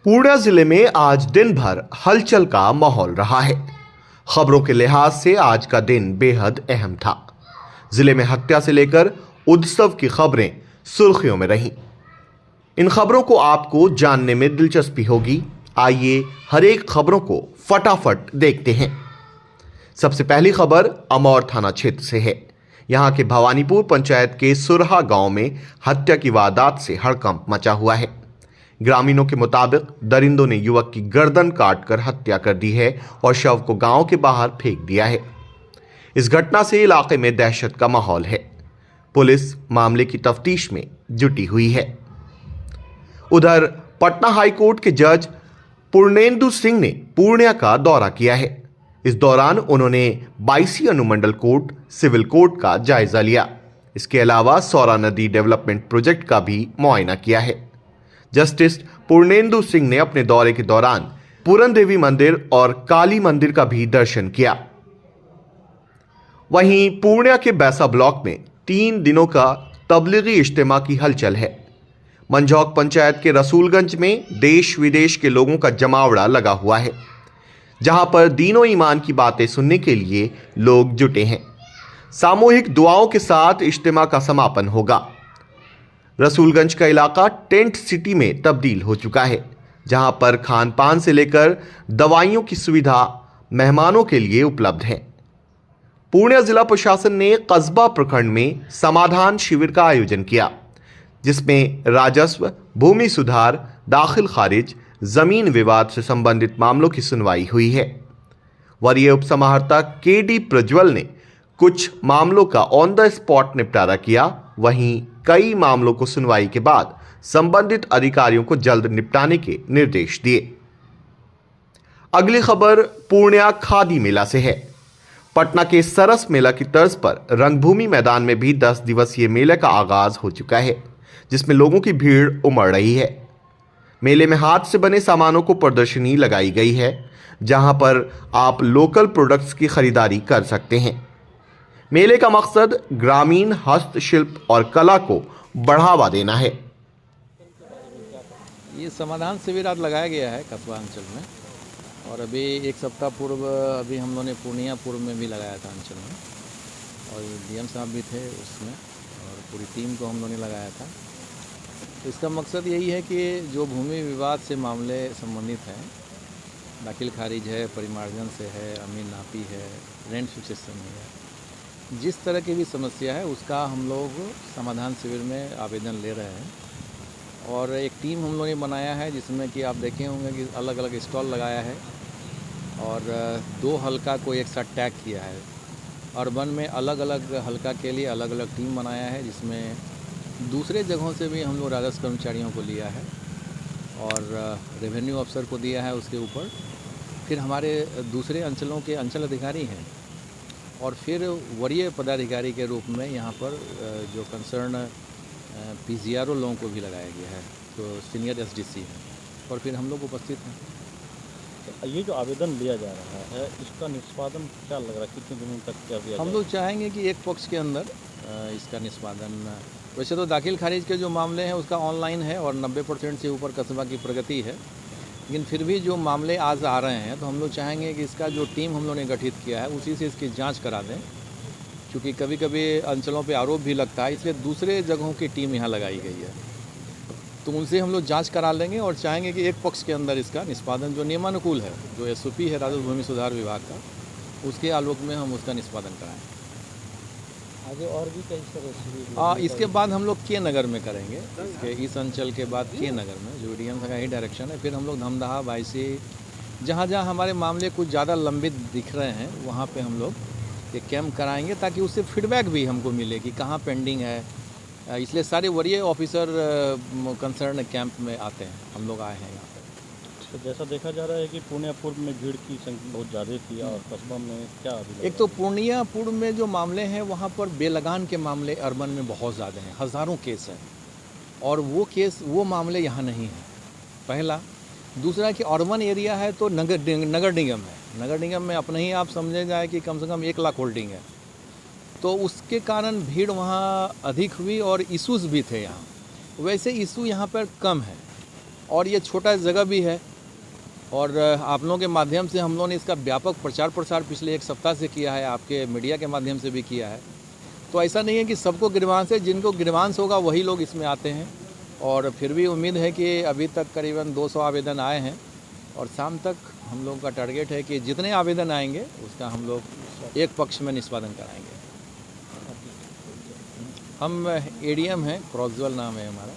पूर्णिया जिले में आज दिन भर हलचल का माहौल रहा है। खबरों के लिहाज से आज का दिन बेहद अहम था। जिले में हत्या से लेकर उत्सव की खबरें सुर्खियों में रहीं। इन खबरों को आपको जानने में दिलचस्पी होगी। आइए हर एक खबरों को फटाफट देखते हैं। सबसे पहली खबर अमौर थाना क्षेत्र से है। यहां के भवानीपुर पंचायत के सुरहा गांव में हत्या की वारदात से हड़कंप मचा हुआ है। ग्रामीणों के मुताबिक दरिंदों ने युवक की गर्दन काटकर हत्या कर दी है और शव को गांव के बाहर फेंक दिया है। इस घटना से इलाके में दहशत का माहौल है। पुलिस मामले की तफ्तीश में जुटी हुई है। उधर पटना हाईकोर्ट के जज पूर्णेंदु सिंह ने पूर्णिया का दौरा किया है। इस दौरान उन्होंने 22 अनुमंडल कोर्ट, सिविल कोर्ट का जायजा लिया। इसके अलावा सौरा नदी डेवलपमेंट प्रोजेक्ट का भी मुआयना किया है। जस्टिस पूर्णेंदु सिंह ने अपने दौरे के दौरान पूरन देवी मंदिर और काली मंदिर का भी दर्शन किया। वहीं पूर्णिया के बैसा ब्लॉक में 3 दिनों का तबलीगी इज्तिमा की हलचल है। मंझौक पंचायत के रसूलगंज में देश विदेश के लोगों का जमावड़ा लगा हुआ है, जहां पर दीनों ईमान की बातें सुनने के लिए लोग जुटे हैं। सामूहिक दुआओं के साथ इज्तिमा का समापन होगा। रसूलगंज का इलाका टेंट सिटी में तब्दील हो चुका है, जहां पर खान पान से लेकर दवाइयों की सुविधा मेहमानों के लिए उपलब्ध है। पूर्णिया जिला प्रशासन ने कस्बा प्रखंड में समाधान शिविर का आयोजन किया, जिसमें राजस्व, भूमि सुधार, दाखिल खारिज, जमीन विवाद से संबंधित मामलों की सुनवाई हुई है। वरीय उपसमाहर्ता के.डी. प्रज्वल ने कुछ मामलों का ऑन द स्पॉट निपटारा किया। वहीं कई मामलों को सुनवाई के बाद संबंधित अधिकारियों को जल्द निपटाने के निर्देश दिए। अगली खबर पूर्णिया खादी मेला से है। पटना के सरस मेला की तर्ज पर रंगभूमि मैदान में भी 10 दिवसीय मेले का आगाज हो चुका है, जिसमें लोगों की भीड़ उमड़ रही है। मेले में हाथ से बने सामानों को प्रदर्शनी लगाई गई है, जहां पर आप लोकल प्रोडक्ट्स की खरीदारी कर सकते हैं। मेले का मकसद ग्रामीण हस्तशिल्प और कला को बढ़ावा देना है। ये समाधान शिविर आज लगाया गया है कस्बा अंचल में, और अभी 1 सप्ताह पूर्व अभी हम लोगों ने पूर्णिया पूर्व में भी लगाया था अंचल में, और डीएम साहब भी थे उसमें, और पूरी टीम को हम लोगों ने लगाया था। तो इसका मकसद यही है कि जो भूमि विवाद से मामले संबंधित हैं, दाखिल खारिज है, परिमार्जन से है, अमीन नापी है, रेंट फिक्सेशन है, जिस तरह की भी समस्या है उसका हम लोग समाधान शिविर में आवेदन ले रहे हैं। और एक टीम हम लोगों ने बनाया है, जिसमें कि आप देखे होंगे कि अलग अलग स्टॉल लगाया है और 2 हल्का को एक साथ टैग किया है। अर्बन में अलग अलग हल्का के लिए अलग अलग टीम बनाया है, जिसमें दूसरे जगहों से भी हम लोग राजस्व कर्मचारियों को लिया है और रेवेन्यू अफसर को दिया है उसके ऊपर। फिर हमारे दूसरे अंचलों के अंचल अधिकारी हैं, और फिर वरीय पदाधिकारी के रूप में यहाँ पर जो कंसर्न पीजीआरओ लोगों को भी लगाया गया है, तो सीनियर एसडीसी हैं, और फिर हम लोग उपस्थित हैं। तो ये जो आवेदन लिया जा रहा है, इसका निष्पादन क्या लग रहा है, कितने दिनों तक क्या दिया हम लोग चाहेंगे कि एक पक्ष के अंदर इसका निष्पादन, वैसे तो दाखिल खारिज के जो मामले हैं उसका ऑनलाइन है और 90% से ऊपर कस्बा की प्रगति है, लेकिन फिर भी जो मामले आज आ रहे हैं तो हम लोग चाहेंगे कि इसका जो टीम हम लोगों ने गठित किया है उसी से इसकी जांच करा दें, क्योंकि कभी कभी अंचलों पे आरोप भी लगता है, इसलिए दूसरे जगहों की टीम यहाँ लगाई गई है। तो उनसे हम लोग जांच करा लेंगे और चाहेंगे कि एक पक्ष के अंदर इसका निष्पादन जो नियमानुकूल है, जो एसओपी है राजस्व भूमि सुधार विभाग का, उसके आलोक में हम उसका निष्पादन कराएँ। आगे और भी कई सारे इसके बाद हम लोग के नगर में करेंगे, इसके इस अंचल के बाद के नगर में जो डीएम का ही डायरेक्शन है। फिर हम लोग धमदाहा, बायसी, जहाँ जहाँ हमारे मामले कुछ ज़्यादा लंबित दिख रहे हैं वहाँ पे हम लोग ये कैंप कराएंगे, ताकि उससे फीडबैक भी हमको मिले कि कहाँ पेंडिंग है। इसलिए सारे वरीय ऑफिसर कंसर्न कैंप में आते हैं, हम लोग आए हैं यहाँ पर। तो जैसा देखा जा रहा है कि पूर्णिया पूर्व में भीड़ की संख्या बहुत ज़्यादा थी, और कस्बा में क्या अभी एक तो पूर्णिया पूर्व में जो मामले हैं वहाँ पर बेलगान के मामले अर्बन में बहुत ज़्यादा हैं, हज़ारों केस हैं, और वो मामले यहाँ नहीं हैं, पहला। दूसरा कि अर्बन एरिया है तो नगर निगम है, नगर निगम में अपने ही आप समझे जाए कि कम से कम 1 लाख होल्डिंग है, तो उसके कारण भीड़ वहाँ अधिक हुई और इशूज़ भी थे यहाँ। वैसे इशू यहाँ पर कम है, और ये छोटा जगह भी है और आप लोगों के माध्यम से हम लोगों ने इसका व्यापक प्रचार प्रसार पिछले एक सप्ताह से किया है, आपके मीडिया के माध्यम से भी किया है। तो ऐसा नहीं है कि सबको ग्रीवांस है, जिनको ग्रीवांस होगा वही लोग इसमें आते हैं। और फिर भी उम्मीद है कि अभी तक करीबन 200 आवेदन आए हैं और शाम तक हम लोगों का टारगेट है कि जितने आवेदन आएंगे उसका हम लोग एक पक्ष में निष्पादन कराएंगे। हम एडीएम हैं, क्रॉसवेल नाम है हमारा।